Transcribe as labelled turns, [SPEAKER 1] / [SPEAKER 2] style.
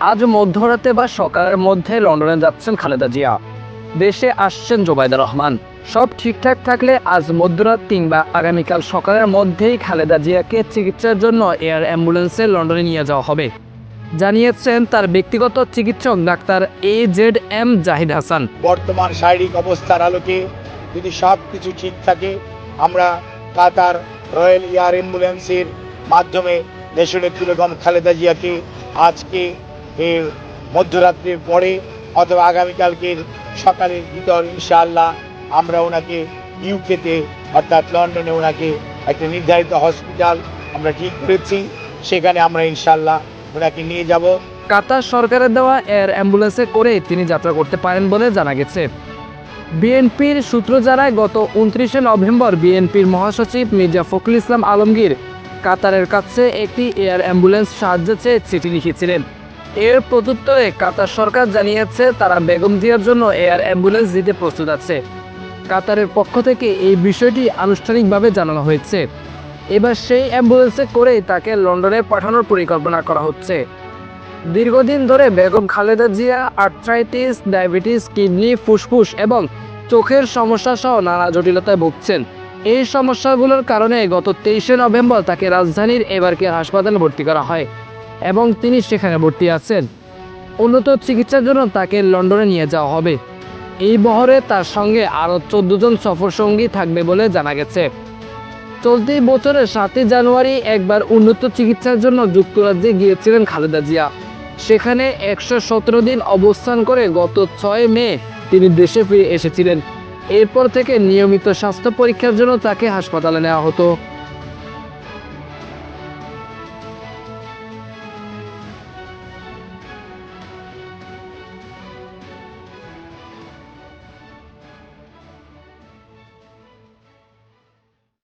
[SPEAKER 1] আজ মধ্যরাতে বা সকালের মধ্যে লন্ডনে যাচ্ছেন খালেদা জিয়া, দেশে আসছেন জোবাইদা রহমান। সব ঠিকঠাক থাকলে আজ মধ্যরাত কিংবা আগামীকাল সকালের মধ্যেই খালেদা জিয়াকে চিকিৎসার জন্য এয়ার অ্যাম্বুলেন্সে লন্ডনে নিয়ে যাওয়া হবে, জানিয়েছেন তার ব্যক্তিগত চিকিৎসক ডাক্তার AZM জাহিদ হাসান।
[SPEAKER 2] বর্তমান শারীরিক অবস্থার আলোকে যদি সব কিছু ঠিক থাকে, আমরা কাতার রয়্যাল এয়ার অ্যাম্বুলেন্সের মাধ্যমে দেশনেত্রী বেগম খালেদা জিয়াকে আজকে এর মধ্যরাত্রির পরে অথবা আগামীকালকের সকালের ভিতর ইনশাআল্লাহ আমরা ওনাকে ইউকেতে অর্থাৎ লন্ডনে ওনাকে একটা নির্ধারিত হসপিটাল আমরা ঠিক করেছি, সেখানে আমরা ইনশাআল্লাহ ওনাকে নিয়ে যাব।
[SPEAKER 1] কাতার সরকারের দেওয়া এয়ার অ্যাম্বুলেন্সে করে তিনি যাত্রা করতে পারেন বলে জানা গেছে। বিএনপির সূত্র জানায়, গত 29শে নভেম্বর বিএনপির মহাসচিব মির্জা ফখরুল ইসলাম আলমগীর কাতারের কাছে একটি এয়ার অ্যাম্বুলেন্স সাহায্য চেয়ে চিঠি লিখেছিলেন। এর প্রত্যুত্তরে কাতার সরকার জানিয়েছে তারা বেগম জিয়ার জন্য এয়ার অ্যাম্বুলেন্স দিতে প্রস্তুত আছে। কাতারের পক্ষ থেকে এই বিষয়টি আনুষ্ঠানিকভাবে জানানো হয়েছে। এবার সেই অ্যাম্বুলেন্সে করেই তাকে লন্ডনে পাঠানোর পরিকল্পনা করা হচ্ছে। দীর্ঘদিন ধরে Begum Khaleda Zia arthritis, diabetes, kidney, ফুসফুস এবং চোখের সমস্যা সহ নানা জটিলতায় ভুগছেন। এই সমস্যাগুলোর কারণে গত 23শে নভেম্বর তাকে রাজধানীর এবারকেয়ার হাসপাতালে ভর্তি করা হয় এবং তিনি সেখানে ভর্তি আছেন। উন্নত চিকিৎসার জন্য তাকে লন্ডনে নিয়ে যাওয়া হবে। এই বহরে তার সঙ্গে আরও 14 জন সফরসঙ্গী থাকবে বলে জানা গেছে। চলতি বছরের 7 জানুয়ারি একবার উন্নত চিকিৎসার জন্য যুক্তরাজ্যে গিয়েছিলেন খালেদা জিয়া। সেখানে 117 দিন অবস্থান করে গত 6 মে তিনি দেশে ফিরে এসেছিলেন। এরপর থেকে নিয়মিত স্বাস্থ্য পরীক্ষার জন্য তাকে হাসপাতালে নেওয়া হতো।